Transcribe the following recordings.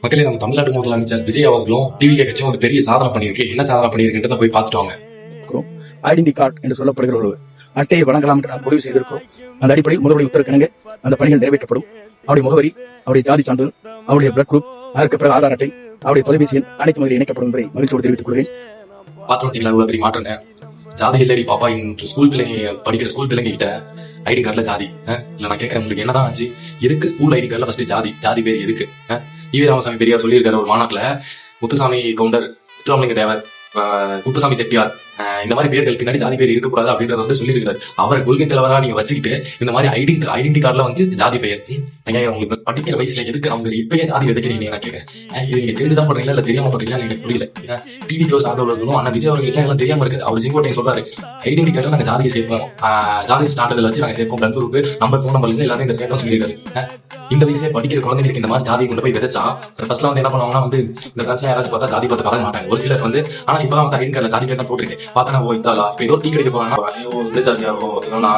மக்களே, நம்ம தமிழ்நாட்டு முதலமைச்சர் விஜய் அவர்களும் டிவிகே கட்சியும் ஒரு பெரிய சாதனை பண்ணியிருக்கு. என்ன சாதனை பண்ணியிருக்குன்றத போய் பார்த்துட்டு வாங்க. ஐடென்டி கார்டு என்று சொல்லப்படுகிற ஒரு அட்டையை வழங்கலாம் என்று நாம் முடிவு செய்திருக்கிறோம். அந்த அடிப்படையில் முதலுடைய உத்தரக்கிணங்க அந்த பணிகள் நிறைவேற்றப்படும். அவருடைய முகவரி, அவருடைய ஜாதி சான்றிதழ், அவருடைய பிளட் குரூப், அதற்கு பிறகு ஆதார் அட்டை, அவருடைய தொலைபேசி எண் அனைத்து முதலில் இணைக்கப்படும் என்பதை மகிழ்ச்சியோடு தெரிவித்துக் கொள்கிறேன். பாத்துட்டீங்களா இவ்வளவு பெரிய மாற்றங்க? ஜாதி இல்லடி பாப்பா, இன்று ஸ்கூல் பிள்ளைங்க படிக்கிற ஸ்கூல் பிள்ளைங்க கிட்ட ஐடி கார்டுல ஜாதி இல்ல. நான் கேட்கறேன், உங்களுக்கு என்னதான் ஆச்சு? எதுக்கு ஸ்கூல் ஐடி கார்டுல ஃபர்ஸ்ட் ஜாதி பேர் எதுக்கு? ஈவே ராமசாமி பெரியார் சொல்லியிருக்காரு ஒரு மாநாட்டுல, முத்துசாமி கவுண்டர், முத்துராமலிங்க தேவர், குப்புசாமி செட்டியார், இந்த மாதிரி பேர்கள் பின்னாடி ஜாதி பேர் இருக்கக்கூடாது அப்படின்றத வந்து சொல்லியிருக்காரு. அவரை கொள்கை தலைவரா நீங்க வச்சுக்கிட்டு இந்த மாதிரி ஐடென்டி கார்டுல வந்து ஜாதி பெயர் உங்களுக்கு படிக்கிற வயசுல எதுக்கு அவங்க இப்பயே ஜாதி விதைக்கிறீங்க? நான் கேட்கறேன், இது நீங்க தெரிஞ்சுதான் பண்றீங்களா இல்ல தெரியாம பண்றீங்களா? எனக்கு புரியல. டிவிக்கோ சார்ந்தவர்களும் அண்ணா விஜய் அவர்கள் எல்லாம் தெரியாம இருக்குது. அவர் செங்கோட்டையன் சொல்றாரு, ஐடென்டி கார்டுல நாங்க ஜாதியை சேர்ப்போம், ஜாதி சான்றிதழ் வச்சு நாங்க சேர்ப்போம், blood group, number, phone number எல்லாத்தையும் இந்த சேர்த்தோம் சொல்லியிருக்காரு. இந்த வயசுல படிக்கிற குழந்தைங்களுக்கு இந்த மாதிரி ஜாதியை கொண்டு போய் விதைச்சா ஃபர்ஸ்ட்ல வந்து என்ன பண்ணுவாங்கன்னா வந்து இந்த பிரச்சனை யாராச்சும் பார்த்தா ஜாதி பார்த்து பழக மாட்டாங்க. ஒரு சிலர் வந்து ஆனா இப்பதான் வந்து ஐடி கார்டுல ஜாதி பேர் தான் போட்டிருக்கேன் பார்த்தா போய்த்தாலா இப்ப ஏதோ டீ கிடைக்க போறாங்கன்னா இந்த ஜாதியாவோ இல்லைன்னா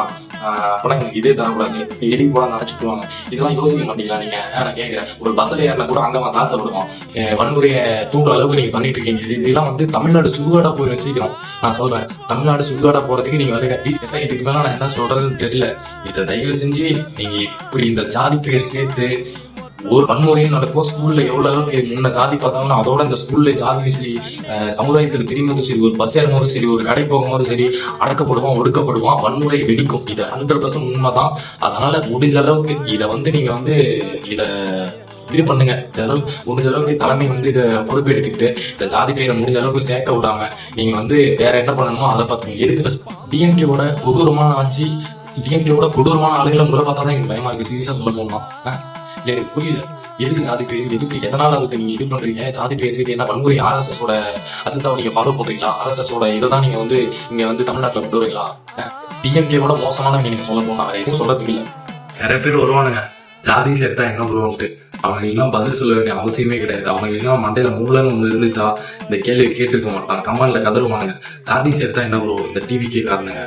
அப்பெல்லாம் எனக்கு இதே தரக்கூடாது எடி போல நினைச்சுக்குவாங்க. இதெல்லாம் யோசிக்க மாட்டீங்களா நீங்க? நான் கேட்கிறேன், ஒரு பஸ்ல ஏறினா கூட அங்க தாத்த விடுவோம், வன்முறையை தூண்டுற அளவுக்கு நீங்க பண்ணிட்டு இருக்கீங்க. இதெல்லாம் வந்து தமிழ்நாடு சுடுகாடா போய் வச்சுக்கிறோம். நான் சொல்றேன், தமிழ்நாடு சுடுகாடா போறதுக்கு நீங்க வருங்க. இதுக்கு மேல நான் என்ன சொல்றதுன்னு தெரியல. இதை தயவு செஞ்சு நீங்க இப்படி இந்த ஜாதி பெயர் சேர்த்து ஒரு வன்முறையும் நடக்கும். ஸ்கூல்ல எவ்வளவு அளவுக்கு முன்ன ஜாதி பார்த்தாலும் அதோட இந்த ஸ்கூல்ல ஜாதி சரி, சமுதாயத்தில் திரும்பும்போதும் சரி, ஒரு பஸ் ஏறும்போதும் சரி, ஒரு கடை போகும்போதும் சரி, அடக்கப்படுவான், ஒடுக்கப்படுவான், வன்முறை வெடிக்கும். இது 100% உண்மைதான். அதனால முடிஞ்ச அளவுக்கு இதை வந்து நீங்க வந்து இது பண்ணுங்க. இதெல்லாம் முடிஞ்ச அளவுக்கு தலைமை வந்து இதை பொறுப்பெடுத்துக்கிட்டு இந்த ஜாதி பெயரை முடிஞ்ச அளவுக்கு சேர்க்க விடாம நீங்க வந்து வேற என்ன பண்ணணுமோ அதை பார்த்துங்க. எதுக்கு டிஎம்கேவோட கொடூரமான ஆட்சி, டிஎம்கேவோட கொடூரமான ஆளுகளை முறை பார்த்தா தான் எனக்கு பயமா இருக்கு. சீரியஸா சொல்ல போனா எனக்கு புரியல, எதுக்கு ஜாதி பேர், எதுக்கு எதனால அதுக்கு நீங்க இது பண்றீங்க? ஜாதி பேர் செய்து என்ன வன்முறை ஆர்எஸ்எஸோட அஜெண்டாவை நீங்க ஃபாலோ பண்றீங்களா? ஆர்எஸ்எஸோட இதை தான் நீங்க வந்து இங்க வந்து தமிழ்நாட்டுல கொண்டு வரீங்களா? டிஎம்கேவோட மோசமான நீங்க சொல்ல போனா வேற எதுவும் சொல்றதுக்கு இல்லை. நிறைய பேர் வருவானுங்க ஜாதி சேர்த்தா என்ன வருவான்ட்டு. அவங்க எல்லாம் பதில் சொல்ல வேண்டிய அவசியமே கிடையாது. அவங்க எல்லாம் மண்டையில மூலன்னு ஒண்ணு இருந்துச்சா இந்த கேள்வி கேட்டிருக்க மாட்டாங்க. கமாண்ட்ல கதறுவானுங்க, ஜாதி சேர்த்தா என்ன வருவோம் இந்த டிவிக்கே காரணங்க.